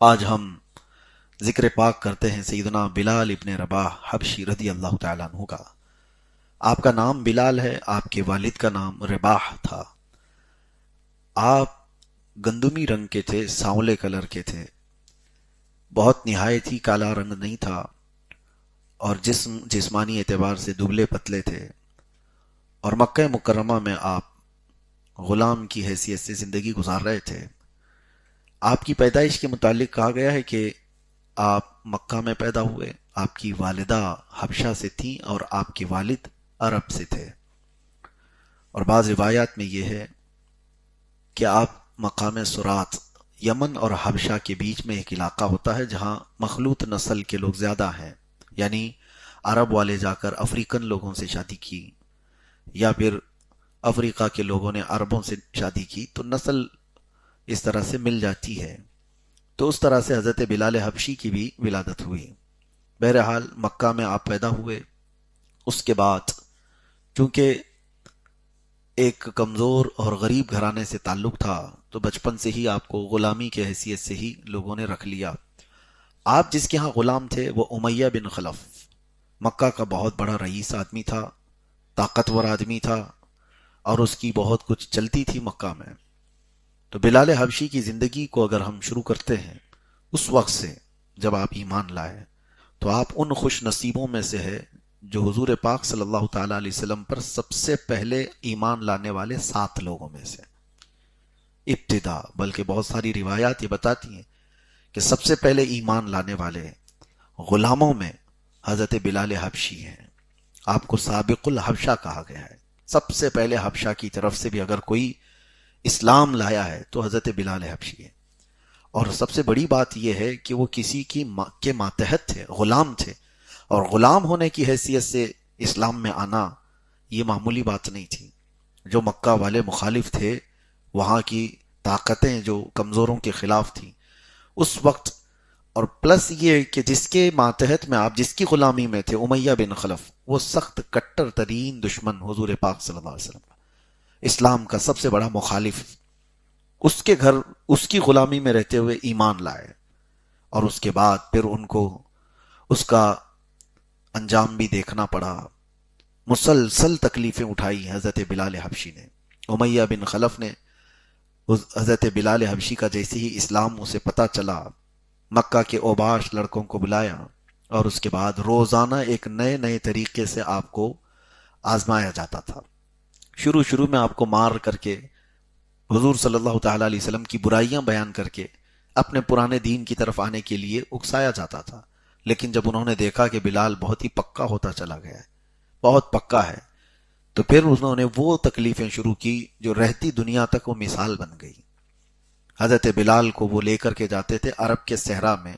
آج ہم ذکر پاک کرتے ہیں سیدنا بلال ابن رباح حبشی رضی اللہ تعالیٰ عنہ کا۔ آپ کا نام بلال ہے، آپ کے والد کا نام رباح تھا۔ آپ گندمی رنگ کے تھے، سانولے کلر کے تھے، بہت نہایت ہی کالا رنگ نہیں تھا، اور جسمانی اعتبار سے دبلے پتلے تھے، اور مکہ مکرمہ میں آپ غلام کی حیثیت سے زندگی گزار رہے تھے۔ آپ کی پیدائش کے متعلق کہا گیا ہے کہ آپ مکہ میں پیدا ہوئے، آپ کی والدہ حبشہ سے تھیں اور آپ کے والد عرب سے تھے، اور بعض روایات میں یہ ہے کہ آپ مقام سرات، یمن اور حبشہ کے بیچ میں ایک علاقہ ہوتا ہے جہاں مخلوط نسل کے لوگ زیادہ ہیں، یعنی عرب والے جا کر افریقن لوگوں سے شادی کی، یا پھر افریقہ کے لوگوں نے عربوں سے شادی کی، تو نسل اس طرح سے مل جاتی ہے۔ تو اس طرح سے حضرت بلال حبشی کی بھی ولادت ہوئی۔ بہرحال مکہ میں آپ پیدا ہوئے۔ اس کے بعد چونکہ ایک کمزور اور غریب گھرانے سے تعلق تھا، تو بچپن سے ہی آپ کو غلامی کے حیثیت سے ہی لوگوں نے رکھ لیا۔ آپ جس کے ہاں غلام تھے وہ امیہ بن خلف، مکہ کا بہت بڑا رئیس آدمی تھا، طاقتور آدمی تھا، اور اس کی بہت کچھ چلتی تھی مکہ میں۔ تو بلال حبشی کی زندگی کو اگر ہم شروع کرتے ہیں اس وقت سے جب آپ ایمان لائے، تو آپ ان خوش نصیبوں میں سے ہے جو حضور پاک صلی اللہ تعالیٰ علیہ وسلم پر سب سے پہلے ایمان لانے والے 7 لوگوں میں سے ابتدا، بلکہ بہت ساری روایات یہ بتاتی ہیں کہ سب سے پہلے ایمان لانے والے غلاموں میں حضرت بلال حبشی ہیں۔ آپ کو سابق الحبشہ کہا گیا ہے۔ سب سے پہلے حبشہ کی طرف سے بھی اگر کوئی اسلام لایا ہے تو حضرت بلال حبشی ہے۔ اور سب سے بڑی بات یہ ہے کہ وہ کسی کے ماتحت تھے، غلام تھے، اور غلام ہونے کی حیثیت سے اسلام میں آنا یہ معمولی بات نہیں تھی۔ جو مکہ والے مخالف تھے، وہاں کی طاقتیں جو کمزوروں کے خلاف تھیں اس وقت، اور پلس یہ کہ جس کے ماتحت میں آپ جس کی غلامی میں تھے امیہ بن خلف، وہ سخت کٹر ترین دشمن حضور پاک صلی اللہ علیہ وسلم، اسلام کا سب سے بڑا مخالف، اس کے گھر اس کی غلامی میں رہتے ہوئے ایمان لائے، اور اس کے بعد پھر ان کو اس کا انجام بھی دیکھنا پڑا۔ مسلسل تکلیفیں اٹھائی حضرت بلال حبشی نے۔ امیہ بن خلف نے حضرت بلال حبشی کا جیسے ہی اسلام اسے پتہ چلا، مکہ کے اوباش لڑکوں کو بلایا، اور اس کے بعد روزانہ ایک نئے نئے طریقے سے آپ کو آزمایا جاتا تھا۔ شروع میں آپ کو مار کر کے، حضور صلی اللہ تعالیٰ علیہ وسلم کی برائیاں بیان کر کے اپنے پرانے دین کی طرف آنے کے لیے اکسایا جاتا تھا، لیکن جب انہوں نے دیکھا کہ بلال بہت ہی پکا ہوتا چلا گیا ہے، بہت پکا ہے، تو پھر انہوں نے وہ تکلیفیں شروع کی جو رہتی دنیا تک وہ مثال بن گئی۔ حضرت بلال کو وہ لے کر کے جاتے تھے عرب کے صحرا میں،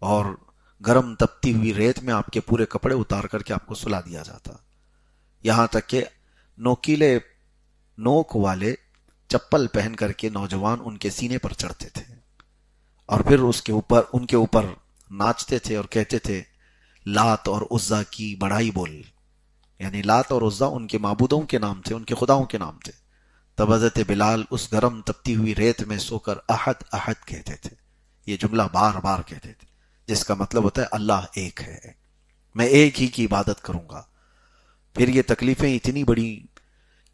اور گرم تپتی ہوئی ریت میں آپ کے پورے کپڑے اتار کر کے آپ کو سلا دیا جاتا، یہاں تک کہ نوکیلے نوک والے چپل پہن کر کے نوجوان ان کے سینے پر چڑھتے تھے، اور پھر ان کے اوپر ناچتے تھے اور کہتے تھے لات اور عزا کی بڑائی بول، یعنی لات اور عزا ان کے معبودوں کے نام تھے، ان کے خداؤں کے نام تھے۔ تب حضرت بلال اس گرم تپتی ہوئی ریت میں سو کر احد احد کہتے تھے، یہ جملہ بار بار کہتے تھے، جس کا مطلب ہوتا ہے اللہ ایک ہے، میں ایک ہی کی عبادت کروں گا۔ پھر یہ تکلیفیں اتنی بڑی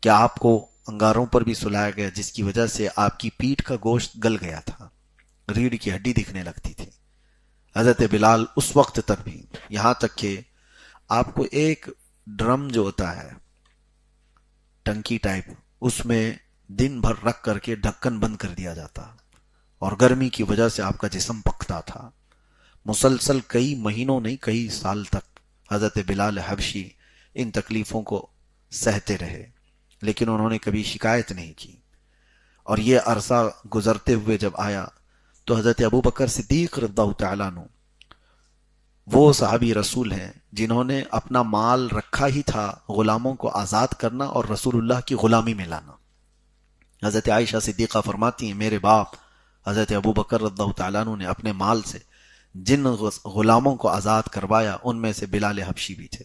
کہ آپ کو انگاروں پر بھی سلایا گیا، جس کی وجہ سے آپ کی پیٹھ کا گوشت گل گیا تھا، ریڑھ کی ہڈی دکھنے لگتی تھی۔ حضرت بلال اس وقت تک بھی، یہاں تک کہ آپ کو ایک ڈرم جو ہوتا ہے ٹنکی ٹائپ، اس میں دن بھر رکھ کر کے ڈھکن بند کر دیا جاتا، اور گرمی کی وجہ سے آپ کا جسم پکتا تھا۔ مسلسل کئی مہینوں نہیں کئی سال تک حضرت بلال حبشی ان تکلیفوں کو سہتے رہے، لیکن انہوں نے کبھی شکایت نہیں کی۔ اور یہ عرصہ گزرتے ہوئے جب آیا تو حضرت ابوبکر صدیق رضی اللہ تعالیٰ عنہ، وہ صحابی رسول ہیں جنہوں نے اپنا مال رکھا ہی تھا غلاموں کو آزاد کرنا اور رسول اللہ کی غلامی میں لانا۔ حضرت عائشہ صدیقہ فرماتی ہیں میرے باپ حضرت ابوبکر رضی اللہ تعالیٰ عنہ نے اپنے مال سے جن غلاموں کو آزاد کروایا ان میں سے بلال حبشی بھی تھے۔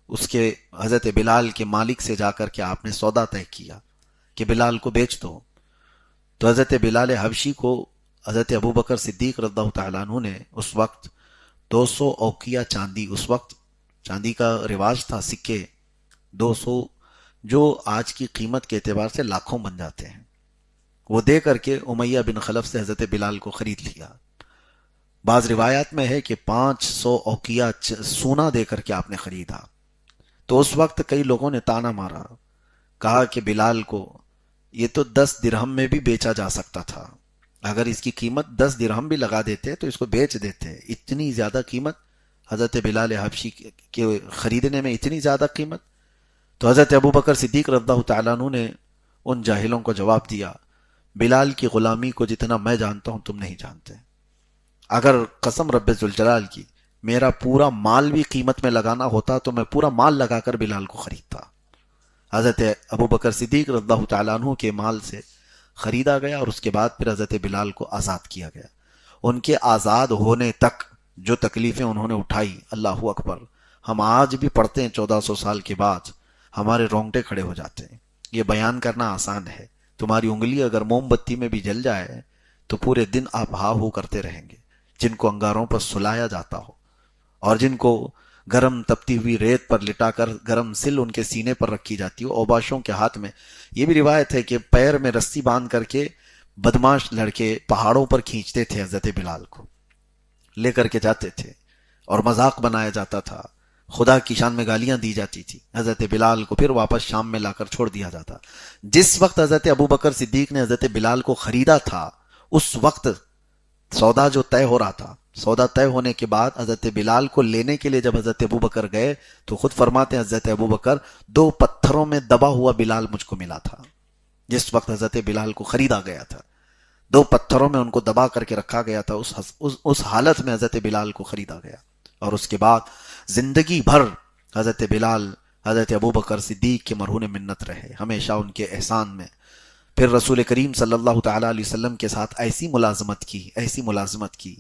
اس کے حضرت بلال کے مالک سے جا کر کے آپ نے سودا طے کیا کہ بلال کو بیچ دو، تو حضرت بلال حبشی کو حضرت ابو بکر صدیق رضی اللہ تعالیٰ عنہ نے اس وقت 200 اوقیہ چاندی، اس وقت چاندی کا رواج تھا، سکے 200 جو آج کی قیمت کے اعتبار سے لاکھوں بن جاتے ہیں، وہ دے کر کے امیہ بن خلف سے حضرت بلال کو خرید لیا۔ بعض روایات میں ہے کہ 500 اوقیہ سونا دے کر کے آپ نے خریدا۔ تو اس وقت کئی لوگوں نے تانا مارا، کہا کہ بلال کو یہ تو 10 درہم میں بھی بیچا جا سکتا تھا، اگر اس کی قیمت 10 درہم بھی لگا دیتے تو اس کو بیچ دیتے، اتنی زیادہ قیمت حضرت بلال حبشی کے خریدنے میں، اتنی زیادہ قیمت۔ تو حضرت ابو بکر صدیق رضی اللہ تعالیٰ عنہ نے ان جاہلوں کو جواب دیا، بلال کی غلامی کو جتنا میں جانتا ہوں تم نہیں جانتے، اگر قسم رب ذوالجلال کی میرا پورا مال بھی قیمت میں لگانا ہوتا تو میں پورا مال لگا کر بلال کو خریدتا۔ حضرت ابو بکر صدیق رضی اللہ تعالیٰ عنہ کے مال سے خریدا گیا، اور اس کے بعد پھر حضرت بلال کو آزاد کیا گیا۔ ان کے آزاد ہونے تک جو تکلیفیں انہوں نے اٹھائی، اللہ اکبر، ہم آج بھی پڑھتے ہیں 1400 سال کے بعد، ہمارے رونگٹے کھڑے ہو جاتے ہیں۔ یہ بیان کرنا آسان ہے، تمہاری انگلی اگر موم بتی میں بھی جل جائے تو پورے دن آپ ہا ہو کرتے رہیں گے۔ جن کو انگاروں پر سلایا جاتا ہو اور جن کو گرم تپتی ہوئی ریت پر لٹا کر گرم سل ان کے سینے پر رکھی جاتی ہو، اوباشوں کے ہاتھ میں، یہ بھی روایت ہے کہ پیر میں رسی باندھ کر کے بدماش لڑکے پہاڑوں پر کھینچتے تھے، حضرت بلال کو لے کر کے جاتے تھے اور مذاق بنایا جاتا تھا، خدا کی شان میں گالیاں دی جاتی تھی، حضرت بلال کو پھر واپس شام میں لا کر چھوڑ دیا جاتا۔ جس وقت حضرت ابو بکر صدیق نے حضرت بلال کو خریدا تھا، اس وقت سودا جو طے ہو رہا تھا، سودا طے ہونے کے بعد حضرت بلال کو لینے کے لیے جب حضرت ابو بکر گئے تو خود فرماتے ہیں حضرت ابو بکر، 2 پتھروں میں دبا ہوا بلال مجھ کو ملا تھا۔ جس وقت حضرت بلال کو خریدا گیا تھا 2 پتھروں میں ان کو دبا کر کے رکھا گیا تھا، اس حالت میں حضرت بلال کو خریدا گیا۔ اور اس کے بعد زندگی بھر حضرت بلال حضرت ابو بکر صدیق کے مرہون منت رہے، ہمیشہ ان کے احسان میں۔ پھر رسول کریم صلی اللہ تعالیٰ علیہ وسلم کے ساتھ ایسی ملازمت کی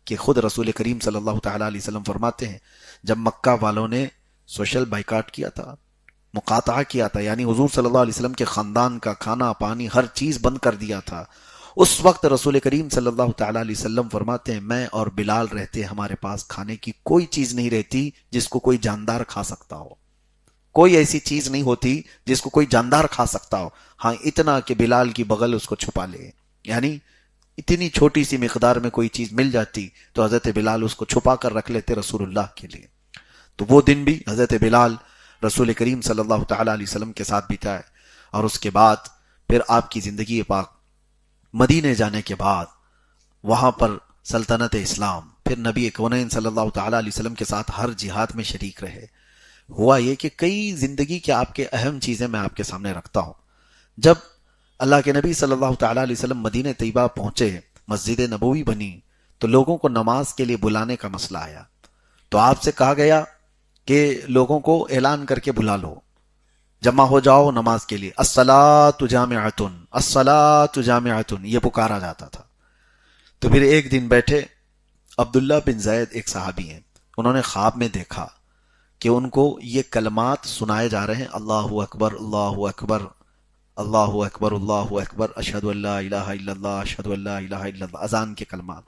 کہ خود رسول کریم صلی اللہ تعالیٰ علیہ وسلم فرماتے ہیں، جب مکہ والوں نے سوشل بائیکاٹ کیا تھا، مقاطعہ کیا تھا، یعنی حضور صلی اللہ علیہ وسلم کے خاندان کا کھانا پانی ہر چیز بند کر دیا تھا، اس وقت رسول کریم صلی اللہ تعالیٰ علیہ وسلم فرماتے ہیں، میں اور بلال رہتے ہمارے پاس کھانے کی کوئی چیز نہیں رہتی جس کو کوئی جاندار کھا سکتا ہو، کوئی ایسی چیز نہیں ہوتی جس کو کوئی جاندار کھا سکتا ہو، ہاں اتنا کہ بلال کی بغل اس کو چھپا لے، یعنی اتنی چھوٹی سی مقدار میں کوئی چیز مل جاتی تو حضرت بلال اس کو چھپا کر رکھ لیتے رسول اللہ کے لیے۔ تو وہ دن بھی حضرت بلال رسول کریم صلی اللہ تعالیٰ علیہ وسلم کے ساتھ بیتا ہے۔ اور اس کے بعد پھر آپ کی زندگی پاک مدینے جانے کے بعد وہاں پر سلطنت اسلام، پھر نبی کونین صلی اللہ تعالیٰ علیہ وسلم کے ساتھ ہر جہاد میں شریک رہے۔ ہوا یہ کہ کئی زندگی کے آپ کے اہم چیزیں میں آپ کے سامنے رکھتا ہوں۔ جب اللہ کے نبی صلی اللہ تعالیٰ علیہ وسلم مدینہ طیبہ پہنچے، مسجد نبوی بنی، تو لوگوں کو نماز کے لیے بلانے کا مسئلہ آیا، تو آپ سے کہا گیا کہ لوگوں کو اعلان کر کے بلا لو، جمع ہو جاؤ نماز کے لیے، الصلاۃ جامعۃ، الصلاۃ جامعۃ، یہ پکارا جاتا تھا۔ تو پھر ایک دن بیٹھے عبداللہ بن زید ایک صحابی ہیں، انہوں نے خواب میں دیکھا کہ ان کو یہ کلمات سنائے جا رہے ہیں، اللہ اکبر اللہ اکبر اللہ اکبر اللہ اکبر، اشہد ان لا الہ الا اللہ اشہد ان لا الہ الا اللہ، اذان کے کلمات۔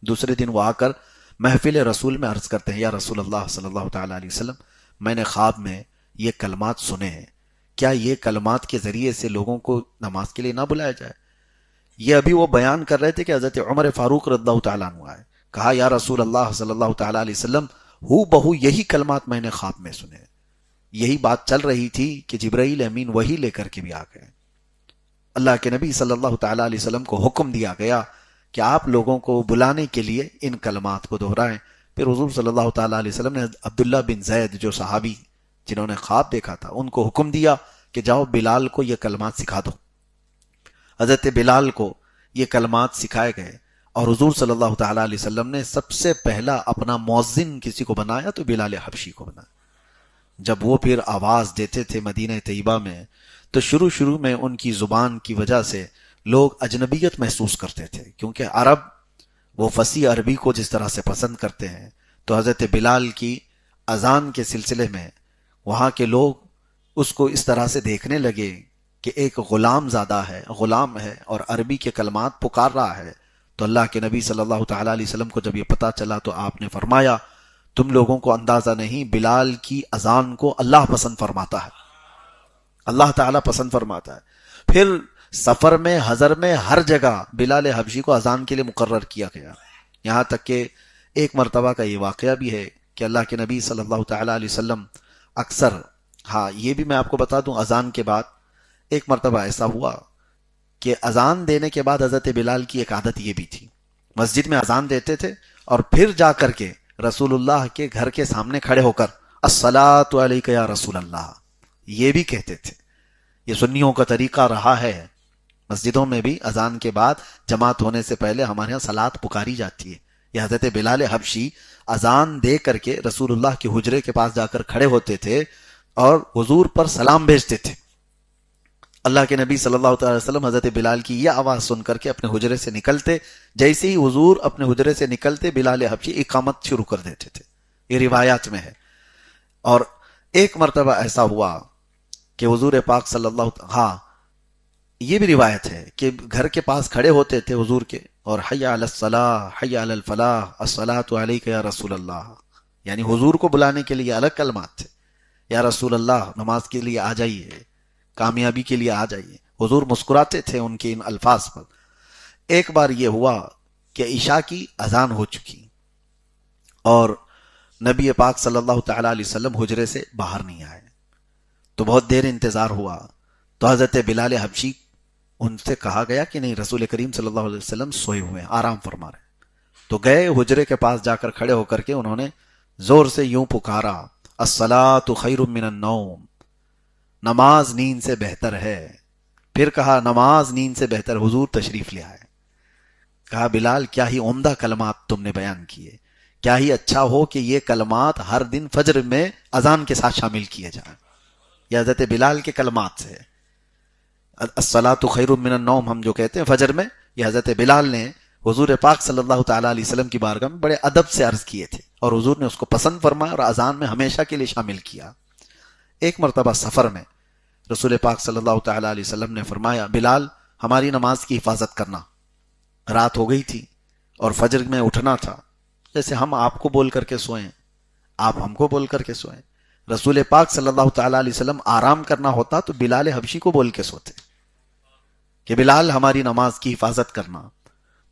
دوسرے دن وہ آ کر محفل رسول میں عرض کرتے ہیں، یا رسول اللہ صلی اللہ تعالیٰ علیہ وسلم، میں نے خواب میں یہ کلمات سنے ہیں، کیا یہ کلمات کے ذریعے سے لوگوں کو نماز کے لیے نہ بلایا جائے؟ یہ ابھی وہ بیان کر رہے تھے کہ حضرت عمر فاروق رضی اللہ تعالیٰ عنہ آئے، کہا یا رسول اللہ صلی اللہ تعالیٰ علیہ وسلم، ہو بہو یہی کلمات میں نے خواب میں سنے۔ یہی بات چل رہی تھی کہ جبرائیل امین وہی لے کر کے بھی آ گئے۔ اللہ کے نبی صلی اللہ تعالیٰ علیہ وسلم کو حکم دیا گیا کہ آپ لوگوں کو بلانے کے لیے ان کلمات کو دہرائیں۔ پھر حضور صلی اللہ تعالیٰ علیہ وسلم نے عبداللہ بن زید جو صحابی جنہوں نے خواب دیکھا تھا ان کو حکم دیا کہ جاؤ بلال کو یہ کلمات سکھا دو۔ حضرت بلال کو یہ کلمات سکھائے گئے، اور حضور صلی اللہ تعالیٰ علیہ وسلم نے سب سے پہلا اپنا مؤذن کسی کو بنایا تو بلال حبشی کو بنایا۔ جب وہ پھر آواز دیتے تھے مدینہ طیبہ میں تو شروع میں ان کی زبان کی وجہ سے لوگ اجنبیت محسوس کرتے تھے، کیونکہ عرب وہ فصیح عربی کو جس طرح سے پسند کرتے ہیں، تو حضرت بلال کی اذان کے سلسلے میں وہاں کے لوگ اس کو اس طرح سے دیکھنے لگے کہ ایک غلام زادہ ہے، غلام ہے اور عربی کے کلمات پکار رہا ہے، تو اللہ کے نبی صلی اللہ تعالی علیہ وسلم کو جب یہ پتا چلا تو آپ نے فرمایا تم لوگوں کو اندازہ نہیں، بلال کی اذان کو اللہ پسند فرماتا ہے، اللہ تعالیٰ پسند فرماتا ہے۔ پھر سفر میں، حضر میں، ہر جگہ بلال حبشی کو اذان کے لیے مقرر کیا گیا، یہاں تک کہ ایک مرتبہ کا یہ واقعہ بھی ہے کہ اللہ کے نبی صلی اللہ تعالیٰ علیہ وسلم اکثر، ہاں یہ بھی میں آپ کو بتا دوں، اذان کے بعد ایک مرتبہ ایسا ہوا کہ اذان دینے کے بعد حضرت بلال کی ایک عادت یہ بھی تھی، مسجد میں اذان دیتے تھے اور پھر جا کر کے رسول اللہ کے گھر کے سامنے کھڑے ہو کر الصلاۃ علیک یا رسول اللہ یہ بھی کہتے تھے۔ یہ سنیوں کا طریقہ رہا ہے، مسجدوں میں بھی اذان کے بعد جماعت ہونے سے پہلے ہمارے یہاں صلاۃ پکاری جاتی ہے۔ یہ حضرت بلال حبشی اذان دے کر کے رسول اللہ کے حجرے کے پاس جا کر کھڑے ہوتے تھے اور حضور پر سلام بھیجتے تھے۔ اللہ کے نبی صلی اللہ علیہ وسلم حضرت بلال کی یہ آواز سن کر کے اپنے حجرے سے نکلتے، جیسے ہی حضور اپنے حجرے سے نکلتے بلال حبشی اقامت شروع کر دیتے تھے، یہ روایات میں ہے۔ اور ایک مرتبہ ایسا ہوا کہ حضور پاک صلی اللہ، ہاں یہ بھی روایت ہے کہ گھر کے پاس کھڑے ہوتے تھے حضور کے اور حی علی الصلاح حی علی الفلاح الصلاۃ علیک یا رسول اللہ، یعنی حضور کو بلانے کے لیے الگ کلمات تھے، یا رسول اللہ نماز کے لیے آ جائیے، کامیابی کے لیے آ جائیے، حضور مسکراتے تھے ان کے ان الفاظ پر۔ ایک بار یہ ہوا کہ عشاء کی اذان ہو چکی اور نبی پاک صلی اللہ تعالی علیہ وسلم حجرے سے باہر نہیں آئے، تو بہت دیر انتظار ہوا، تو حضرت بلال حبشی ان سے کہا گیا کہ نہیں، رسول کریم صلی اللہ علیہ وسلم سوئے ہوئے ہیں، آرام فرما رہے ہیں۔ تو گئے حجرے کے پاس، جا کر کھڑے ہو کر کے انہوں نے زور سے یوں پکارا الصلاۃ خیر من النوم، نماز نیند سے بہتر ہے۔ پھر کہا نماز نیند سے بہتر، حضور تشریف لے آئے۔ کہا بلال کیا ہی عمدہ کلمات تم نے بیان کیے، کیا ہی اچھا ہو کہ یہ کلمات ہر دن فجر میں اذان کے ساتھ شامل کیے جائیں۔ یہ حضرت بلال کے کلمات سے، الصلاۃ خیر من النوم ہم جو کہتے ہیں فجر میں، یہ حضرت بلال نے حضور پاک صلی اللہ تعالیٰ علیہ وسلم کی بارگاہ میں بڑے ادب سے عرض کیے تھے اور حضور نے اس کو پسند فرمایا اور اذان میں ہمیشہ کے لیے شامل کیا۔ ایک مرتبہ سفر میں رسول پاک صلی اللہ تعالیٰ علیہ وسلم نے فرمایا بلال ہماری نماز کی حفاظت کرنا، رات ہو گئی تھی اور فجر میں اٹھنا تھا، جیسے ہم آپ کو بول کر کے سوئیں، آپ ہم کو بول کر کے سوئیں، رسول پاک صلی اللہ تعالیٰ علیہ وسلم آرام کرنا ہوتا تو بلال حبشی کو بول کے سوتے کہ بلال ہماری نماز کی حفاظت کرنا۔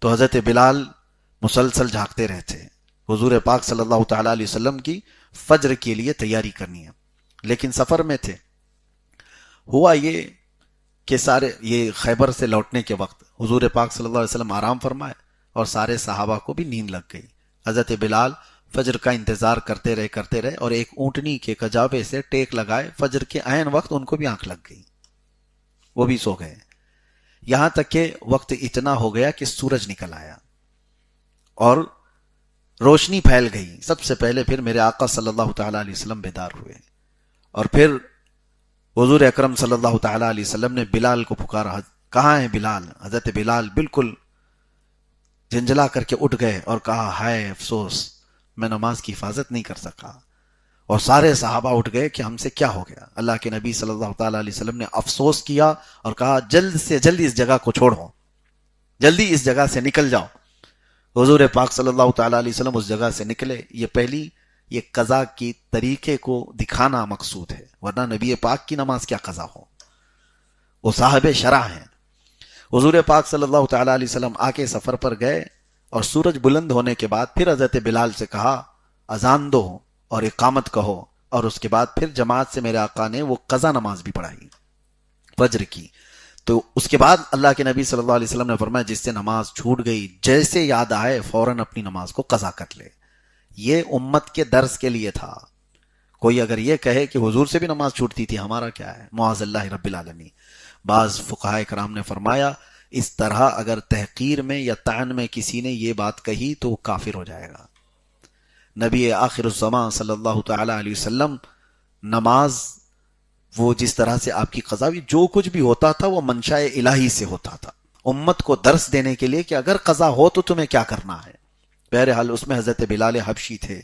تو حضرت بلال مسلسل جھاگتے رہتے، حضور پاک صلی اللہ تعالیٰ علیہ وسلم کی فجر کے لیے تیاری کرنی ہے، لیکن سفر میں تھے۔ ہوا یہ کہ سارے یہ خیبر سے لوٹنے کے وقت حضور پاک صلی اللہ علیہ وسلم آرام فرمائے اور سارے صحابہ کو بھی نیند لگ گئی۔ حضرت بلال فجر کا انتظار کرتے رہے اور ایک اونٹنی کے کجاوے سے ٹیک لگائے، فجر کے عین وقت ان کو بھی آنکھ لگ گئی، وہ بھی سو گئے، یہاں تک کہ وقت اتنا ہو گیا کہ سورج نکل آیا اور روشنی پھیل گئی۔ سب سے پہلے پھر میرے آقا صلی اللہ تعالیٰ علیہ وسلم بیدار ہوئے اور پھر حضور اکرم صلی اللہ تعالیٰ علیہ وسلم نے بلال کو پکارا، کہاں ہے بلال؟ حضرت بلال بالکل جھنجھلا کر کے اٹھ گئے اور کہا ہائے افسوس، میں نماز کی حفاظت نہیں کر سکا۔ اور سارے صحابہ اٹھ گئے کہ ہم سے کیا ہو گیا۔ اللہ کے نبی صلی اللہ تعالیٰ علیہ وسلم نے افسوس کیا اور کہا جلد سے جلد اس جگہ کو چھوڑو، جلدی اس جگہ سے نکل جاؤ۔ حضور پاک صلی اللہ تعالیٰ علیہ وسلم اس جگہ سے نکلے۔ یہ پہلی یہ قضا کی طریقے کو دکھانا مقصود ہے، ورنہ نبی پاک کی نماز کیا قضا ہو، وہ صاحب شرع ہیں۔ حضور پاک صلی اللہ تعالیٰ علیہ وسلم آکے سفر پر گئے اور سورج بلند ہونے کے بعد پھر حضرت بلال سے کہا اذان دو اور اقامت کہو، اور اس کے بعد پھر جماعت سے میرے آقا نے وہ قضا نماز بھی پڑھائی فجر کی۔ تو اس کے بعد اللہ کے نبی صلی اللہ علیہ وسلم نے فرمایا جس سے نماز چھوٹ گئی جیسے یاد آئے فوراً اپنی نماز کو قضا کر لے۔ یہ امت کے درس کے لیے تھا۔ کوئی اگر یہ کہے کہ حضور سے بھی نماز چھوٹتی تھی، ہمارا کیا ہے، معاذ اللہ رب العالمین۔ بعض فقہاء کرام نے فرمایا اس طرح اگر تحقیر میں یا طعن میں کسی نے یہ بات کہی تو وہ کافر ہو جائے گا۔ نبی آخر الزمان صلی اللہ تعالی علیہ وسلم نماز وہ جس طرح سے آپ کی قضا ہوئی، جو کچھ بھی ہوتا تھا وہ منشاء الہی سے ہوتا تھا، امت کو درس دینے کے لیے کہ اگر قضا ہو تو تمہیں کیا کرنا ہے۔ بہرحال اس میں حضرت بلال حبشی تھے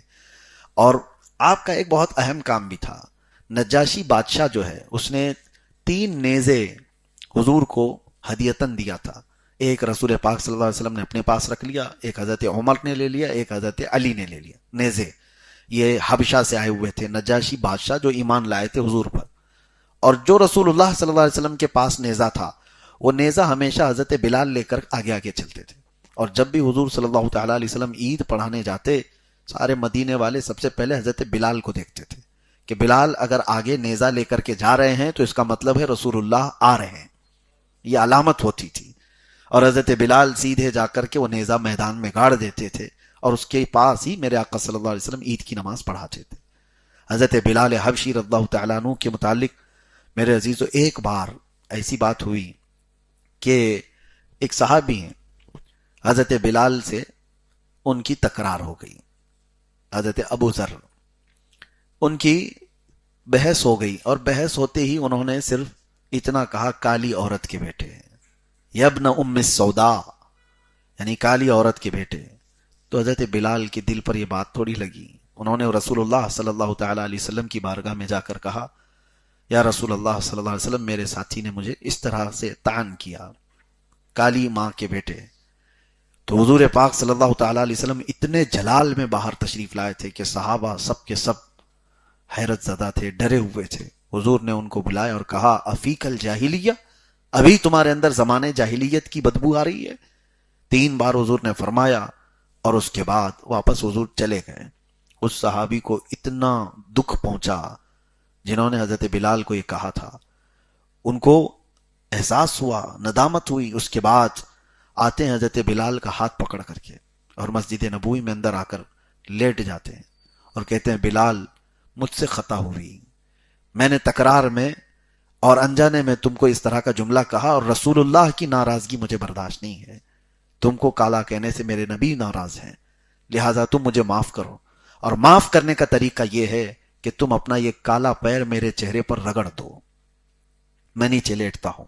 اور آپ کا ایک بہت اہم کام بھی تھا۔ نجاشی بادشاہ جو ہے اس نے 3 نیزے حضور کو ہدیتاً دیا تھا۔ ایک رسول پاک صلی اللہ علیہ وسلم نے اپنے پاس رکھ لیا، ایک حضرت عمر نے لے لیا، ایک حضرت علی نے لے لیا نیزے۔ یہ حبشہ سے آئے ہوئے تھے، نجاشی بادشاہ جو ایمان لائے تھے حضور پر، اور جو رسول اللہ صلی اللہ علیہ وسلم کے پاس نیزہ تھا وہ نیزہ ہمیشہ حضرت بلال لے کر آگے آگے چلتے تھے۔ اور جب بھی حضور صلی اللہ تعالیٰ علیہ وسلم عید پڑھانے جاتے، سارے مدینے والے سب سے پہلے حضرت بلال کو دیکھتے تھے کہ بلال اگر آگے نیزہ لے کر کے جا رہے ہیں تو اس کا مطلب ہے رسول اللہ آ رہے ہیں، یہ علامت ہوتی تھی۔ اور حضرت بلال سیدھے جا کر کے وہ نیزہ میدان میں گاڑ دیتے تھے، اور اس کے پاس ہی میرے آقا صلی اللہ علیہ وسلم عید کی نماز پڑھاتے تھے۔ حضرت بلال حبشی رضی اللہ تعالیٰ عنہ کے متعلق میرے عزیزو ایک بار ایسی بات ہوئی کہ ایک صحابی ہیں، حضرت بلال سے ان کی تکرار ہو گئی، حضرت ابو ذر، ان کی بحث ہو گئی، اور بحث ہوتے ہی انہوں نے صرف اتنا کہا کالی عورت کے بیٹے، یبن ام السودا، یعنی کالی عورت کے بیٹے۔ تو حضرت بلال کے دل پر یہ بات تھوڑی لگی، انہوں نے رسول اللہ صلی اللہ تعالیٰ علیہ وسلم کی بارگاہ میں جا کر کہا یا رسول اللہ صلی اللہ علیہ وسلم، میرے ساتھی نے مجھے اس طرح سے طعن کیا، کالی ماں کے بیٹے۔ تو حضور پاک صلی اللہ تعالیٰ علیہ وسلم اتنے جلال میں باہر تشریف لائے تھے کہ صحابہ سب کے سب حیرت زدہ تھے، ڈرے ہوئے تھے۔ حضور نے ان کو بلایا اور کہا افیک الجاہلیہ، ابھی تمہارے اندر زمانے جاہلیت کی بدبو آ رہی ہے؟ 3 بار حضور نے فرمایا، اور اس کے بعد واپس حضور چلے گئے۔ اس صحابی کو اتنا دکھ پہنچا جنہوں نے حضرت بلال کو یہ کہا تھا، ان کو احساس ہوا، ندامت ہوئی۔ اس کے بعد آتے ہیں حضرت بلال کا ہاتھ پکڑ کر کے اور مسجد نبوی میں اندر آ کر لیٹ جاتے ہیں اور کہتے ہیں بلال مجھ سے خطا ہوئی، میں نے تکرار میں اور انجانے میں تم کو اس طرح کا جملہ کہا، اور رسول اللہ کی ناراضگی مجھے برداشت نہیں ہے، تم کو کالا کہنے سے میرے نبی ناراض ہیں، لہٰذا تم مجھے معاف کرو۔ اور معاف کرنے کا طریقہ یہ ہے کہ تم اپنا یہ کالا پیر میرے چہرے پر رگڑ دو، میں نیچے لیٹتا ہوں،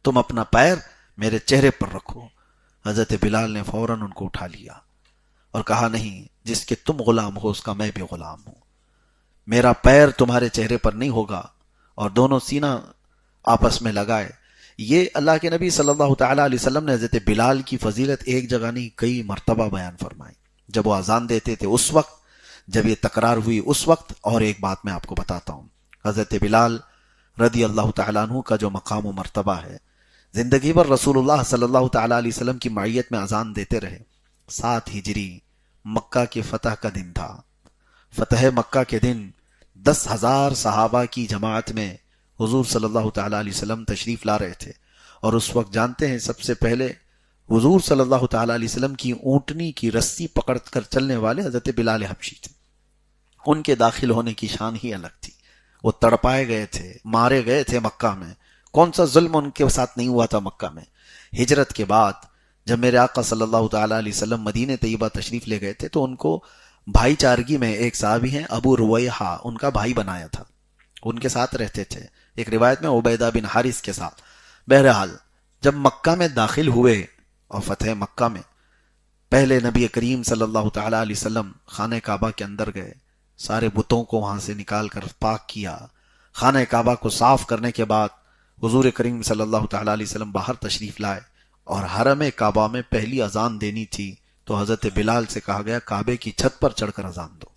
تم اپنا پیر میرے چہرے پر رکھو۔ حضرت بلال نے فوراً ان کو اٹھا لیا اور کہا نہیں، جس کے تم غلام ہو اس کا میں بھی غلام ہوں، میرا پیر تمہارے چہرے پر نہیں ہوگا۔ اور دونوں سینہ آپس میں لگائے۔ یہ اللہ کے نبی صلی اللہ تعالیٰ علیہ وسلم نے حضرت بلال کی فضیلت ایک جگہ نہیں کئی مرتبہ بیان فرمائی، جب وہ اذان دیتے تھے اس وقت، جب یہ تکرار ہوئی اس وقت۔ اور ایک بات میں آپ کو بتاتا ہوں، حضرت بلال رضی اللہ تعالیٰ عنہ کا جو مقام و مرتبہ ہے، زندگی بھر رسول اللہ صلی اللہ تعالیٰ علیہ وسلم کی معیت میں اذان دیتے رہے۔ 7 ہجری مکہ کے فتح کا دن تھا، فتح مکہ کے دن 10,000 صحابہ کی جماعت میں حضور صلی اللہ تعالیٰ علیہ وسلم تشریف لا رہے تھے، اور اس وقت جانتے ہیں سب سے پہلے حضور صلی اللہ تعالیٰ علیہ وسلم کی اونٹنی کی رسی پکڑ کر چلنے والے حضرت بلال حبشی تھے۔ ان کے داخل ہونے کی شان ہی الگ تھی، وہ تڑپائے گئے تھے، مارے گئے تھے مکہ میں، کون سا ظلم ان کے ساتھ نہیں ہوا تھا مکہ میں۔ ہجرت کے بعد جب میرے آقا صلی اللہ تعالیٰ علیہ وسلم مدینہ طیبہ تشریف لے گئے تھے تو ان کو بھائی چارگی میں ایک صحابی ہیں ابو رویحہ، ان کا بھائی بنایا تھا، ان کے ساتھ رہتے تھے، ایک روایت میں عبیدہ بن حارث کے ساتھ۔ بہرحال جب مکہ میں داخل ہوئے اور فتح مکہ میں پہلے نبی کریم صلی اللہ تعالیٰ علیہ وسلم خانہ کعبہ کے اندر گئے، سارے بتوں کو وہاں سے نکال کر پاک کیا، خانہ کعبہ کو صاف کرنے کے بعد حضور کریم صلی اللہ تعالیٰ علیہ وسلم باہر تشریف لائے، اور حرم کعبہ میں پہلی اذان دینی تھی تو حضرت بلال سے کہا گیا کعبے کی چھت پر چڑھ کر اذان دو۔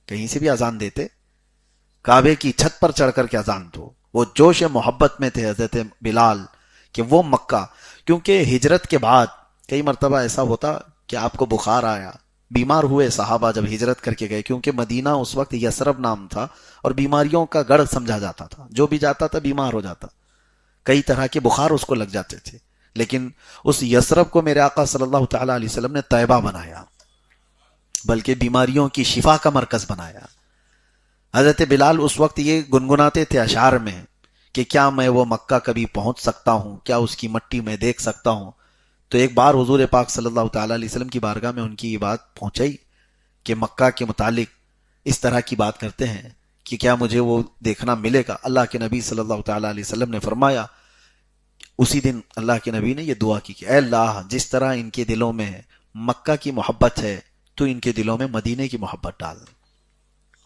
کہیں سے بھی اذان دیتے، کعبے کی چھت پر چڑھ کر کے اذان دو۔ وہ جوش محبت میں تھے حضرت بلال کہ وہ مکہ، کیونکہ ہجرت کے بعد کئی مرتبہ ایسا ہوتا کہ آپ کو بخار آیا، بیمار ہوئے صحابہ جب ہجرت کر کے گئے، کیونکہ مدینہ اس وقت یثرب نام تھا اور بیماریوں کا گڑھ سمجھا جاتا تھا، جو بھی جاتا تھا بیمار ہو جاتا، کئی طرح کے بخار اس کو لگ جاتے تھے، لیکن اس یثرب کو میرے آقا صلی اللہ تعالیٰ علیہ وسلم نے طیبہ بنایا، بلکہ بیماریوں کی شفا کا مرکز بنایا۔ حضرت بلال اس وقت یہ گنگناتے تھے اشعار میں کہ کیا میں وہ مکہ کبھی پہنچ سکتا ہوں، کیا اس کی مٹی میں دیکھ سکتا ہوں۔ تو ایک بار حضور پاک صلی اللہ تعالیٰ علیہ وسلم کی بارگاہ میں ان کی یہ بات پہنچائی کہ مکہ کے متعلق اس طرح کی بات کرتے ہیں کہ کیا مجھے وہ دیکھنا ملے گا۔ اللہ کے نبی صلی اللہ تعالیٰ علیہ وسلم نے فرمایا، اسی دن اللہ کے نبی نے یہ دعا کی کہ اے اللہ، جس طرح ان کے دلوں میں مکہ کی محبت ہے تو ان کے دلوں میں مدینے کی محبت ڈال۔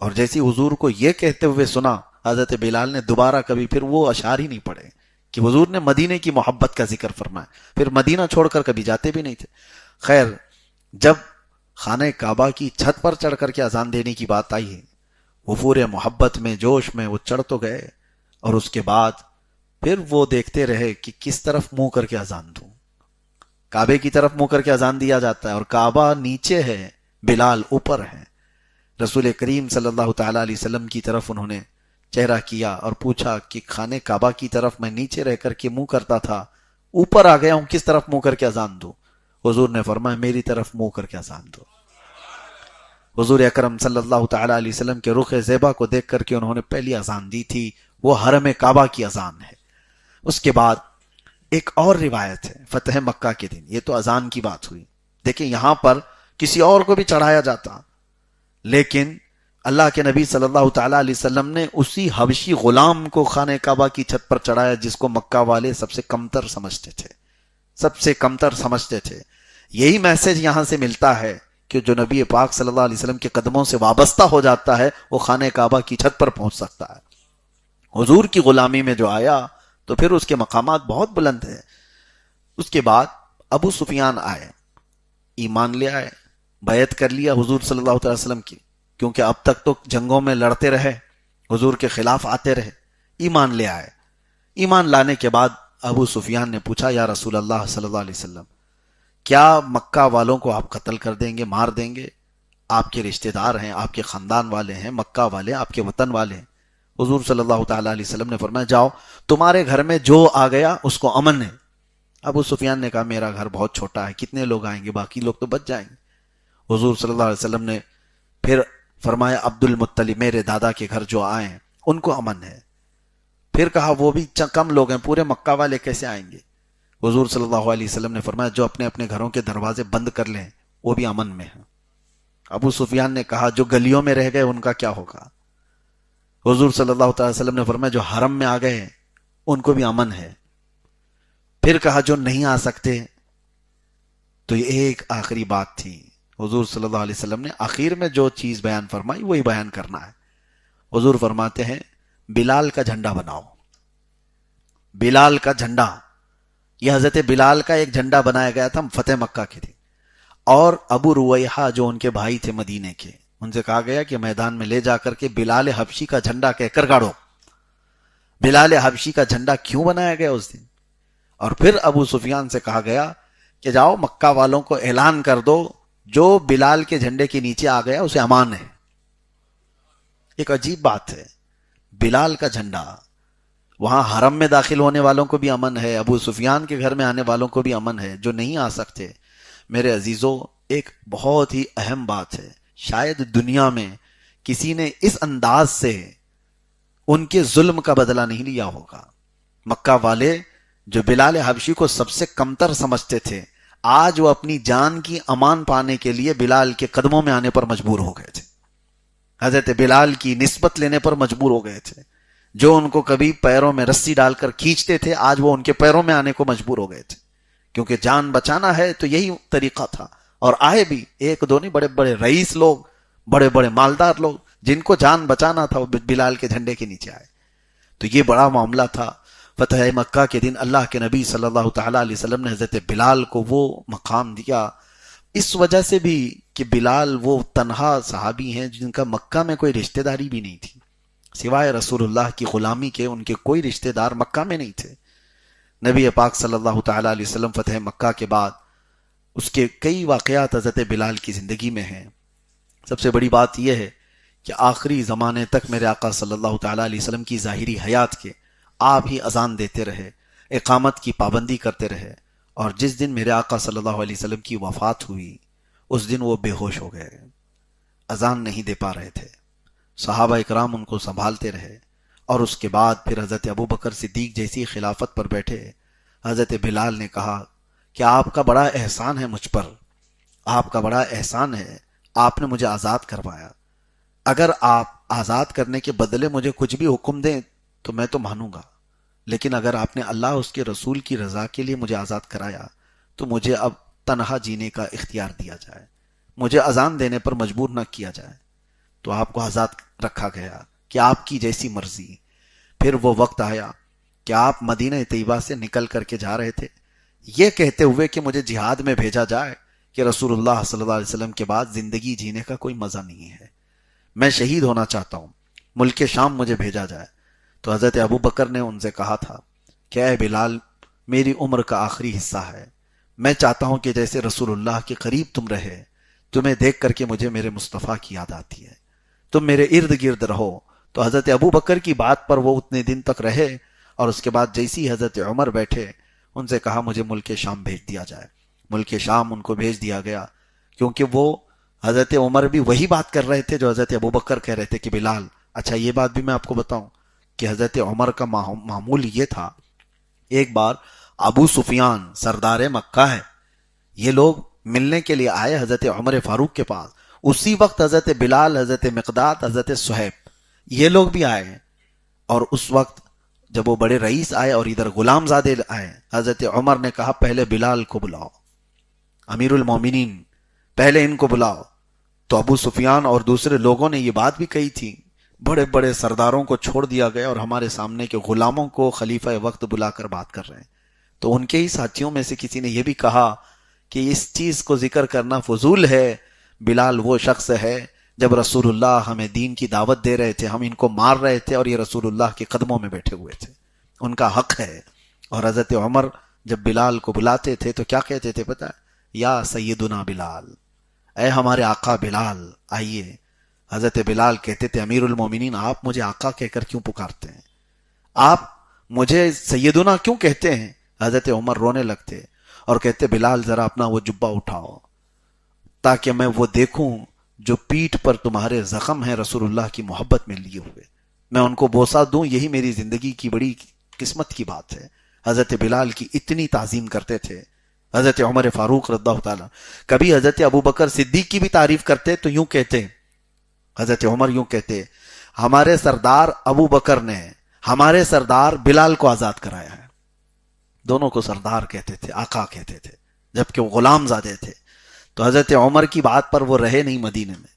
اور جیسی حضور کو یہ کہتے ہوئے سنا، حضرت بلال نے دوبارہ کبھی پھر وہ اشعار ہی نہیں پڑھے کہ حضور نے مدینے کی محبت کا ذکر فرمایا، پھر مدینہ چھوڑ کر کبھی جاتے بھی نہیں تھے۔ خیر، جب خانہ کعبہ کی چھت پر چڑھ کر کے اذان دینے کی بات آئی ہے، وہ پورے محبت میں جوش میں وہ چڑھ تو گئے، اور اس کے بعد پھر وہ دیکھتے رہے کہ کس طرف منہ کر کے اذان دوں۔ کعبے کی طرف منہ کر کے اذان دیا جاتا ہے اور کعبہ نیچے ہے، بلال اوپر ہے۔ رسول کریم صلی اللہ تعالی علیہ وسلم کی طرف انہوں نے چہرہ کیا اور پوچھا کہ خانہ کعبہ کی طرف میں نیچے رہ کر کے منہ کرتا تھا، اوپر آ گیا ہوں، کس طرف منہ کر کے اذان دوں؟ حضور نے فرمایا میری طرف منہ کر کے اذان دو۔ حضور اکرم صلی اللہ تعالی علیہ وسلم کے رخ زیبا کو دیکھ کر کے انہوں نے پہلی اذان دی تھی، وہ حرم کعبہ کی اذان ہے۔ اس کے بعد ایک اور روایت ہے فتح مکہ کے دن، یہ تو اذان کی بات ہوئی، دیکھیں یہاں پر کسی اور کو بھی چڑھایا جاتا، لیکن اللہ کے نبی صلی اللہ تعالی علیہ وسلم نے اسی حبشی غلام کو خانہ کعبہ کی چھت پر چڑھایا جس کو مکہ والے سب سے کمتر سمجھتے تھے، سب سے کمتر سمجھتے تھے۔ یہی میسج یہاں سے ملتا ہے کہ جو نبی پاک صلی اللہ علیہ وسلم کے قدموں سے وابستہ ہو جاتا ہے وہ خانہ کعبہ کی چھت پر پہنچ سکتا ہے۔ حضور کی غلامی میں جو آیا تو پھر اس کے مقامات بہت بلند ہیں۔ اس کے بعد ابو سفیان آئے، ایمان لے آئے، بیعت کر لیا حضور صلی اللہ علیہ وسلم کی، کیونکہ اب تک تو جنگوں میں لڑتے رہے، حضور کے خلاف آتے رہے، ایمان لے آئے۔ ایمان لانے کے بعد ابو سفیان نے پوچھا یا رسول اللہ صلی اللہ علیہ وسلم، کیا مکہ والوں کو آپ قتل کر دیں گے، مار دیں گے؟ آپ کے رشتہ دار ہیں، آپ کے خاندان والے ہیں، مکہ والے آپ کے وطن والے ہیں۔ حضور صلی اللہ تعالی علیہ وسلم نے فرمایا جاؤ، تمہارے گھر میں جو آ گیا اس کو امن ہے۔ ابو سفیان نے کہا میرا گھر بہت چھوٹا ہے، کتنے لوگ آئیں گے، باقی لوگ تو بچ جائیں گے۔ حضور صلی اللہ علیہ وسلم نے پھر فرمایا عبد المطلب میرے دادا کے گھر جو آئیں ان کو امن ہے۔ پھر کہا وہ بھی کم لوگ ہیں، پورے مکہ والے کیسے آئیں گے؟ حضور صلی اللہ علیہ وسلم نے فرمایا جو اپنے اپنے گھروں کے دروازے بند کر لیں وہ بھی امن میں ہیں۔ ابو سفیان نے کہا جو گلیوں میں رہ گئے ان کا کیا ہوگا؟ حضور صلی اللہ تعالی وسلم نے فرمایا جو حرم میں آ گئے ان کو بھی امن ہے۔ پھر کہا جو نہیں آ سکتے، تو یہ ایک آخری بات تھی۔ حضور صلی اللہ علیہ وسلم نے آخر میں جو چیز بیان فرمائی وہی بیان کرنا ہے۔ حضور فرماتے ہیں بلال کا جھنڈا بناؤ، بلال کا جھنڈا، یہ حضرت بلال کا ایک جھنڈا بنایا گیا تھا فتح مکہ کے دن، اور ابو رویحہ جو ان کے بھائی تھے مدینے کے، ان سے کہا گیا کہ میدان میں لے جا کر کے بلال حبشی کا جھنڈا کہہ کر گاڑو۔ بلال حبشی کا جھنڈا کیوں بنایا گیا اس دن؟ اور پھر ابو سفیان سے کہا گیا کہ جاؤ مکہ والوں کو اعلان کر دو جو بلال کے جھنڈے کے نیچے آ گیا اسے امان ہے۔ ایک عجیب بات ہے، بلال کا جھنڈا، وہاں حرم میں داخل ہونے والوں کو بھی امن ہے، ابو سفیان کے گھر میں آنے والوں کو بھی امن ہے، جو نہیں آ سکتے۔ میرے عزیزوں، ایک بہت ہی اہم بات ہے، شاید دنیا میں کسی نے اس انداز سے ان کے ظلم کا بدلہ نہیں لیا ہوگا۔ مکہ والے جو بلال حبشی کو سب سے کمتر سمجھتے تھے، آج وہ اپنی جان کی امان پانے کے لیے بلال کے قدموں میں آنے پر مجبور ہو گئے تھے، حضرت بلال کی نسبت لینے پر مجبور ہو گئے تھے۔ جو ان کو کبھی پیروں میں رسی ڈال کر کھینچتے تھے آج وہ ان کے پیروں میں آنے کو مجبور ہو گئے تھے، کیونکہ جان بچانا ہے تو یہی طریقہ تھا۔ اور آئے بھی ایک دو نہیں، بڑے بڑے رئیس لوگ، بڑے بڑے مالدار لوگ جن کو جان بچانا تھا وہ بلال کے جھنڈے کے نیچے آئے۔ تو یہ بڑا معاملہ تھا۔ فتح مکہ کے دن اللہ کے نبی صلی اللہ تعالی علیہ وسلم نے حضرت بلال کو وہ مقام دیا، اس وجہ سے بھی کہ بلال وہ تنہا صحابی ہیں جن کا مکہ میں کوئی رشتہ داری بھی نہیں تھی، سوائے رسول اللہ کی غلامی کے ان کے کوئی رشتہ دار مکہ میں نہیں تھے۔ نبی پاک صلی اللہ تعالی علیہ وسلم فتح مکہ کے بعد اس کے کئی واقعات حضرت بلال کی زندگی میں ہیں۔ سب سے بڑی بات یہ ہے کہ آخری زمانے تک میرے آقا صلی اللہ تعالی علیہ وسلم کی ظاہری حیات کے آپ ہی اذان دیتے رہے، اقامت کی پابندی کرتے رہے، اور جس دن میرے آقا صلی اللہ علیہ وسلم کی وفات ہوئی اس دن وہ بے ہوش ہو گئے، اذان نہیں دے پا رہے تھے۔ صحابہ اکرام ان کو سنبھالتے رہے، اور اس کے بعد پھر حضرت ابوبکر صدیق جیسی خلافت پر بیٹھے۔ حضرت بلال نے کہا کہ آپ کا بڑا احسان ہے مجھ پر، آپ کا بڑا احسان ہے، آپ نے مجھے آزاد کروایا، اگر آپ آزاد کرنے کے بدلے مجھے کچھ بھی حکم دیں تو میں تو مانوں گا، لیکن اگر آپ نے اللہ اس کے رسول کی رضا کے لیے مجھے آزاد کرایا تو مجھے اب تنہا جینے کا اختیار دیا جائے، مجھے اذان دینے پر مجبور نہ کیا جائے۔ تو آپ کو آزاد رکھا گیا کہ آپ کی جیسی مرضی۔ پھر وہ وقت آیا کہ آپ مدینہ طیبہ سے نکل کر کے جا رہے تھے یہ کہتے ہوئے کہ مجھے جہاد میں بھیجا جائے کہ رسول اللہ صلی اللہ علیہ وسلم کے بعد زندگی جینے کا کوئی مزہ نہیں ہے، میں شہید ہونا چاہتا ہوں، ملک شام مجھے بھیجا جائے۔ تو حضرت ابو بکر نے ان سے کہا تھا کہ اے بلال، میری عمر کا آخری حصہ ہے، میں چاہتا ہوں کہ جیسے رسول اللہ کے قریب تم رہے، تمہیں دیکھ کر کے مجھے میرے مصطفیٰ کی یاد آتی ہے، تم میرے ارد گرد رہو۔ تو حضرت ابو بکر کی بات پر وہ اتنے دن تک رہے، اور اس کے بعد جیسی حضرت عمر بیٹھے ان سے کہا مجھے ملک شام بھیج دیا جائے۔ ملک شام ان کو بھیج دیا گیا، کیونکہ وہ حضرت عمر بھی وہی بات کر رہے تھے جو حضرت ابو بکر کہہ رہے تھے کہ بلال، اچھا یہ بات بھی میں آپ کو بتاؤں کہ حضرت عمر کا معمول یہ تھا، ایک بار ابو سفیان سردار مکہ ہے، یہ لوگ ملنے کے لیے آئے حضرت عمر فاروق کے پاس، اسی وقت حضرت بلال، حضرت مقداد، حضرت صہیب یہ لوگ بھی آئے ہیں، اور اس وقت جب وہ بڑے رئیس آئے اور ادھر غلام زادے آئے، حضرت عمر نے کہا پہلے بلال کو بلاؤ، امیر المومنین پہلے ان کو بلاؤ۔ تو ابو سفیان اور دوسرے لوگوں نے یہ بات بھی کہی تھی، بڑے بڑے سرداروں کو چھوڑ دیا گیا اور ہمارے سامنے کے غلاموں کو خلیفہ وقت بلا کر بات کر رہے ہیں۔ تو ان کے ہی ساتھیوں میں سے کسی نے یہ بھی کہا کہ اس چیز کو ذکر کرنا فضول ہے، بلال وہ شخص ہے جب رسول اللہ ہمیں دین کی دعوت دے رہے تھے، ہم ان کو مار رہے تھے اور یہ رسول اللہ کے قدموں میں بیٹھے ہوئے تھے، ان کا حق ہے۔ اور حضرت عمر جب بلال کو بلاتے تھے تو کیا کہتے تھے پتہ ہے؟ یا سیدنا بلال، اے ہمارے آقا بلال آئیے۔ حضرت بلال کہتے تھے امیر المومنین آپ مجھے آقا کہہ کر کیوں پکارتے ہیں، آپ مجھے سیدنا کیوں کہتے ہیں؟ حضرت عمر رونے لگتے اور کہتے بلال ذرا اپنا وہ جبہ اٹھاؤ تاکہ میں وہ دیکھوں جو پیٹھ پر تمہارے زخم ہیں رسول اللہ کی محبت میں لیے ہوئے، میں ان کو بوسہ دوں، یہی میری زندگی کی بڑی قسمت کی بات ہے۔ حضرت بلال کی اتنی تعظیم کرتے تھے۔ حضرت عمر فاروق رضی اللہ تعالیٰ کبھی حضرت ابو بکر صدیق کی بھی تعریف کرتے تو یوں کہتے، حضرت عمر یوں کہتے ہمارے سردار ابو بکر نے ہمارے سردار بلال کو آزاد کرایا ہے۔ دونوں کو سردار کہتے تھے، آقا کہتے تھے، جبکہ وہ غلام زادے تھے۔ تو حضرت عمر کی بات پر وہ رہے نہیں، مدینے میں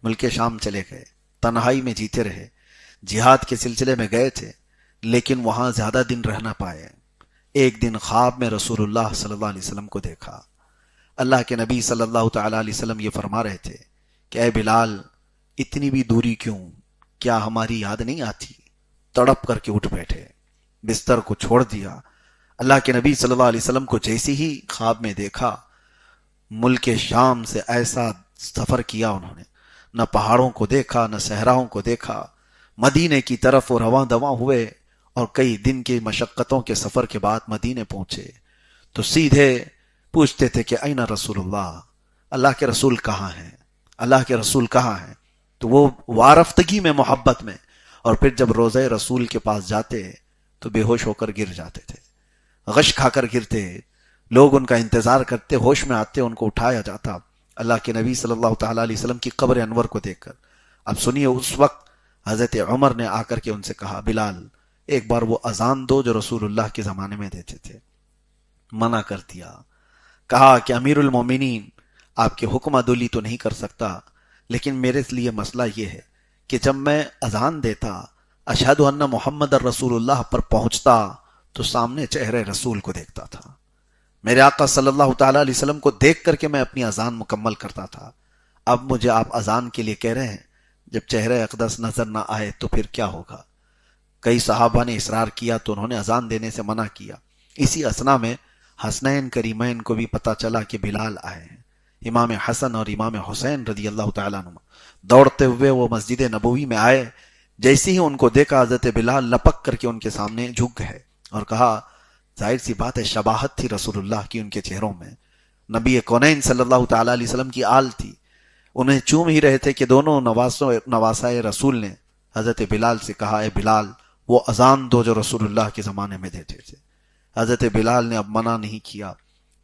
ملک شام چلے گئے، تنہائی میں جیتے رہے، جہاد کے سلسلے میں گئے تھے لیکن وہاں زیادہ دن رہ نہ پائے۔ ایک دن خواب میں رسول اللہ صلی اللہ علیہ وسلم کو دیکھا۔ اللہ کے نبی صلی اللہ تعالی علیہ وسلم یہ فرما رہے تھے کہ اے بلال اتنی بھی دوری کیوں، کیا ہماری یاد نہیں آتی؟ تڑپ کر کے اٹھ بیٹھے، بستر کو چھوڑ دیا۔ اللہ کے نبی صلی اللہ علیہ وسلم کو جیسی ہی خواب میں دیکھا، ملک شام سے ایسا سفر کیا انہوں نے، نہ پہاڑوں کو دیکھا نہ صحراؤں کو دیکھا، مدینے کی طرف وہ رواں دواں ہوئے، اور کئی دن کی مشقتوں کے سفر کے بعد مدینے پہنچے تو سیدھے پوچھتے تھے کہ این رسول اللہ، اللہ کے رسول کہاں ہیں، اللہ کے رسول کہاں ہیں؟ تو وہ وارفتگی میں، محبت میں، اور پھر جب روضہ رسول کے پاس جاتے تو بے ہوش ہو کر گر جاتے تھے، غش کھا کر گرتے، لوگ ان کا انتظار کرتے، ہوش میں آتے، ان کو اٹھایا جاتا اللہ کے نبی صلی اللہ تعالی علیہ وسلم کی قبر انور کو دیکھ کر۔ اب سنیے، اس وقت حضرت عمر نے آ کر کے ان سے کہا بلال ایک بار وہ اذان دو جو رسول اللہ کے زمانے میں دیتے تھے۔ منع کر دیا، کہا کہ امیر المومنین آپ کے حکم عدولی تو نہیں کر سکتا، لیکن میرے لیے مسئلہ یہ ہے کہ جب میں اذان دیتا اشہد ان محمد الرسول اللہ پر پہنچتا تو سامنے چہرے رسول کو دیکھتا تھا، میرے آقا صلی اللہ تعالی علیہ وسلم کو دیکھ کر کے میں اپنی اذان مکمل کرتا تھا۔ اب مجھے آپ اذان کے لیے کہہ رہے ہیں، جب چہرے اقدس نظر نہ آئے تو پھر کیا ہوگا؟ کئی صحابہ نے اصرار کیا تو انہوں نے اذان دینے سے منع کیا۔ اسی اثنا میں حسنین کریمین کو بھی پتا چلا کہ بلال آئے ہیں۔ امام حسن اور امام حسین رضی اللہ تعالیٰ عنہ دوڑتے ہوئے وہ مسجد نبوی میں آئے، جیسے ہی ان کو دیکھا حضرت بلال لپک کر کے ان کے سامنے جھک گئے اور کہا، ظاہر سی بات ہے شباہت تھی رسول اللہ کی ان کے چہروں میں، نبی کونین صلی اللہ تعالیٰ علیہ وسلم کی آل تھی، انہیں چوم ہی رہے تھے کہ دونوں نواسائے رسول نے حضرت بلال سے کہا، اے بلال وہ اذان دو جو رسول اللہ کے زمانے میں دیتے تھے۔ حضرت بلال نے اب منع نہیں کیا،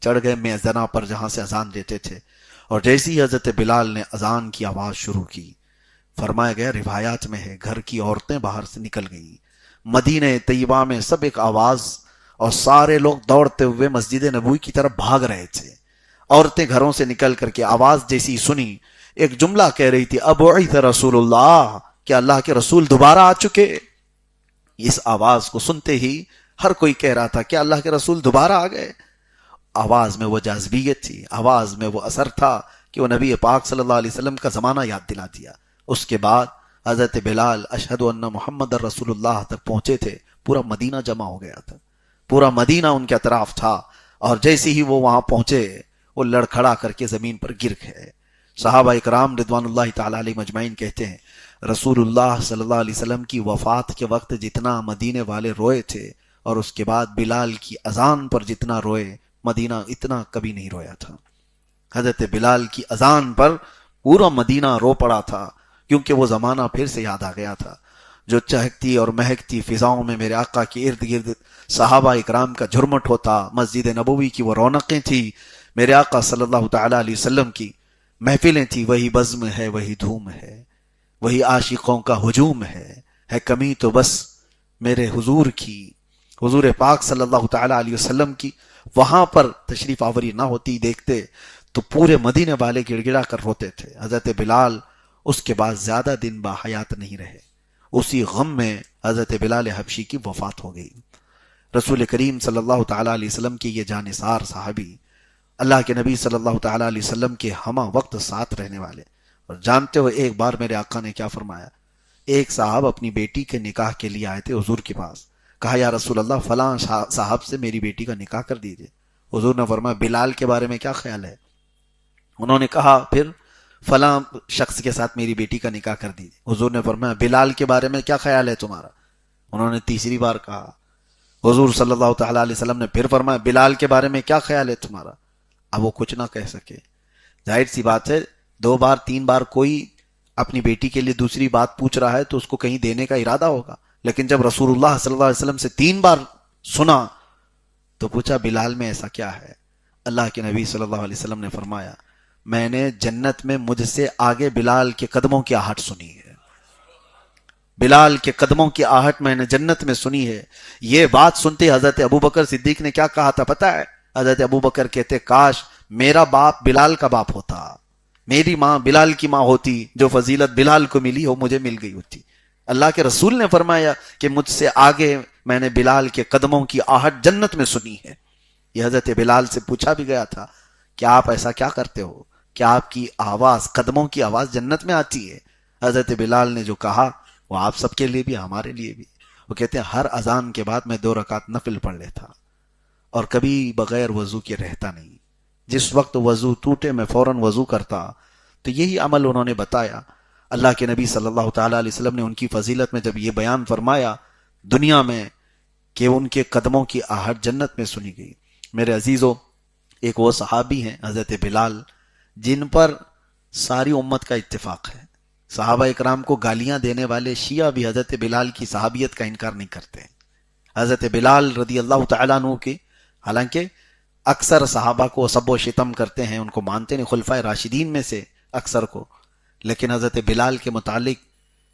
چڑھ گئے میزنا پر جہاں سے اذان دیتے تھے، اور جیسی ہی حضرت بلال نے اذان کی آواز شروع کی، فرمایا گیا روایات میں ہے گھر کی عورتیں باہر سے نکل گئیں، مدینہ طیبہ میں سب ایک آواز، اور سارے لوگ دوڑتے ہوئے مسجد نبوی کی طرف بھاگ رہے تھے۔ عورتیں گھروں سے نکل کر کے آواز جیسی سنی، ایک جملہ کہہ رہی تھی، ابعث رسول اللہ، کہ اللہ کے رسول دوبارہ آ چکے۔ اس آواز کو سنتے ہی ہر کوئی کہہ رہا تھا کہ اللہ کے رسول دوبارہ آ گئے۔ آواز میں وہ جاذبیت تھی، آواز میں وہ اثر تھا کہ وہ نبی پاک صلی اللہ علیہ وسلم کا زمانہ یاد دلا دیا۔ اس کے بعد حضرت بلال اشہد ان محمد رسول اللہ تک پہنچے تھے، پورا مدینہ جمع ہو گیا تھا، پورا مدینہ ان کے اطراف تھا، اور جیسے ہی وہ وہاں پہنچے وہ لڑکھڑا کر کے زمین پر گر گئے۔ صحابہ اکرام رضوان اللہ تعالی علیہ مجمعین کہتے ہیں رسول اللہ صلی اللہ علیہ وسلم کی وفات کے وقت جتنا مدینے والے روئے تھے، اور اس کے بعد بلال کی اذان پر جتنا روئے، مدینہ اتنا کبھی نہیں رویا تھا۔ حضرت بلال کی اذان پر پورا مدینہ رو پڑا تھا، کیونکہ وہ زمانہ پھر سے یاد آ گیا تھا جو چہکتی اور مہکتی فضاؤں میں میرے آقا کے ارد گرد صحابہ اکرام کا جھرمٹ ہوتا، مسجد نبوی کی وہ رونقیں تھی، میرے آقا صلی اللہ تعالی علیہ وسلم کی محفلیں تھی، وہی بزم ہے، وہی دھوم ہے، وہی عاشقوں کا ہجوم ہے کمی تو بس میرے حضور کی، حضور پاک صلی اللہ تعالی علیہ وسلم کی وہاں پر تشریف آوری نہ ہوتی دیکھتے تو پورے مدینے والے گڑ گڑا کر روتے تھے۔ حضرت بلال اس کے بعد زیادہ دن باحیات نہیں رہے، اسی غم میں حضرت بلال حبشی کی وفات ہو گئی۔ رسول کریم صلی اللہ تعالی علیہ وسلم کے یہ جانثار صحابی، اللہ کے نبی صلی اللہ تعالی علیہ وسلم کے ہمہ وقت ساتھ رہنے والے، اور جانتے ہو ایک بار میرے آقا نے کیا فرمایا؟ ایک صاحب اپنی بیٹی کے نکاح کے لیے آئے تھے حضور کے پاس، کہا یا رسول اللہ فلاں صاحب سے میری بیٹی کا نکاح کر دیجئے۔ حضور نے فرمایا بلال کے بارے میں کیا خیال ہے؟ انہوں نے کہا پھر فلاں شخص کے ساتھ میری بیٹی کا نکاح کر دیجئے۔ حضور نے فرمایا بلال کے بارے میں کیا خیال ہے تمہارا؟ انہوں نے تیسری بار کہا۔ حضور صلی اللہ تعالی علیہ وسلم نے پھر فرمایا بلال کے بارے میں کیا خیال ہے تمہارا؟ اب وہ کچھ نہ کہہ سکے۔ ظاہر سی بات ہے، 2 بار 3 بار کوئی اپنی بیٹی کے لیے دوسری بات پوچھ رہا ہے تو اس کو کہیں دینے کا ارادہ ہوگا، لیکن جب رسول اللہ صلی اللہ علیہ وسلم سے 3 بار سنا تو پوچھا بلال میں ایسا کیا ہے؟ اللہ کے نبی صلی اللہ علیہ وسلم نے فرمایا میں نے جنت میں مجھ سے آگے بلال کے قدموں کی آہٹ سنی ہے، بلال کے قدموں کی آہٹ میں نے جنت میں سنی ہے۔ یہ بات سنتے حضرت ابوبکر صدیق نے کیا کہا تھا پتہ ہے؟ حضرت ابوبکر کہتے کاش میرا باپ بلال کا باپ ہوتا، میری ماں بلال کی ماں ہوتی، جو فضیلت بلال کو ملی ہو مجھے مل گئی ہوتی۔ اللہ کے رسول نے فرمایا کہ مجھ سے آگے میں نے بلال کے قدموں کی آہٹ جنت میں سنی ہے۔ یہ حضرت بلال سے پوچھا بھی گیا تھا کہ آپ ایسا کیا کرتے ہو کہ آپ کی آواز، قدموں کی آواز جنت میں آتی ہے؟ حضرت بلال نے جو کہا وہ آپ سب کے لیے بھی ہمارے لیے بھی، وہ کہتے ہیں ہر اذان کے بعد میں 2 رکعت نفل پڑھ لیتا اور کبھی بغیر وضو کے رہتا نہیں، جس وقت وضو ٹوٹے میں فوراً وضو کرتا۔ تو یہی عمل انہوں نے بتایا۔ اللہ کے نبی صلی اللہ تعالی علیہ وسلم نے ان کی فضیلت میں جب یہ بیان فرمایا دنیا میں کہ ان کے قدموں کی آہٹ جنت میں سنی گئی۔ میرے عزیزو، ایک وہ صحابی ہیں حضرت بلال جن پر ساری امت کا اتفاق ہے۔ صحابہ اکرام کو گالیاں دینے والے شیعہ بھی حضرت بلال کی صحابیت کا انکار نہیں کرتے۔ حضرت بلال رضی اللہ تعالیٰ عنہ کی، حالانکہ اکثر صحابہ کو سب و شتم کرتے ہیں، ان کو مانتے نہیں، خلفائے راشدین میں سے اکثر کو، لیکن حضرت بلال کے متعلق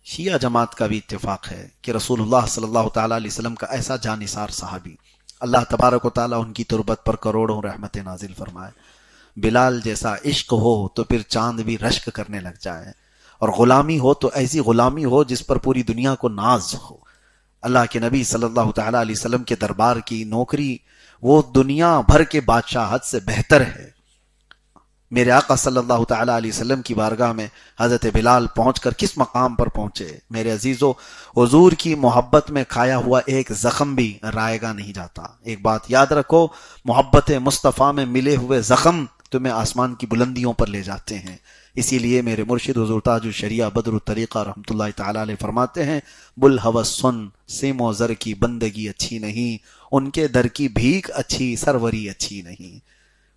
شیعہ جماعت کا بھی اتفاق ہے کہ رسول اللہ صلی اللہ تعالیٰ علیہ وسلم کا ایسا جانثار صحابی، اللہ تبارک و تعالیٰ ان کی تربت پر کروڑوں رحمت نازل فرمائے۔ بلال جیسا عشق ہو تو پھر چاند بھی رشک کرنے لگ جائے، اور غلامی ہو تو ایسی غلامی ہو جس پر پوری دنیا کو ناز ہو۔ اللہ کے نبی صلی اللہ تعالیٰ علیہ وسلم کے دربار کی نوکری وہ دنیا بھر کے بادشاہت سے بہتر ہے۔ میرے آقا صلی اللہ تعالیٰ علیہ وسلم کی بارگاہ میں حضرت بلال پہنچ کر کس مقام پر پہنچے؟ میرے عزیزو، حضور کی محبت میں کھایا ہوا ایک زخم بھی رائے گا نہیں جاتا۔ ایک بات یاد رکھو، محبت مصطفیٰ میں ملے ہوئے زخم تمہیں آسمان کی بلندیوں پر لے جاتے ہیں۔ اسی لیے میرے مرشد حضور تاج الشریعہ بدر الطریقہ رحمۃ اللہ تعالیٰ علیہ فرماتے ہیں بلہوس سن سیم و زر کی بندگی اچھی نہیں، ان کے در کی بھیک اچھی سروری اچھی نہیں،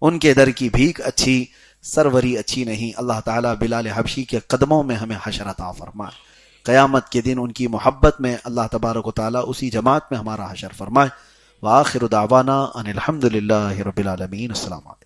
ان کے در کی بھیک اچھی سروری اچھی نہیں۔ اللہ تعالیٰ بلال حبشی کے قدموں میں ہمیں حشر عطا فرمائے، قیامت کے دن ان کی محبت میں اللہ تبارک و تعالیٰ اسی جماعت میں ہمارا حشر فرمائے۔ وآخر دعوانا ان الحمد للہ رب العالمین۔ السلام علیکم۔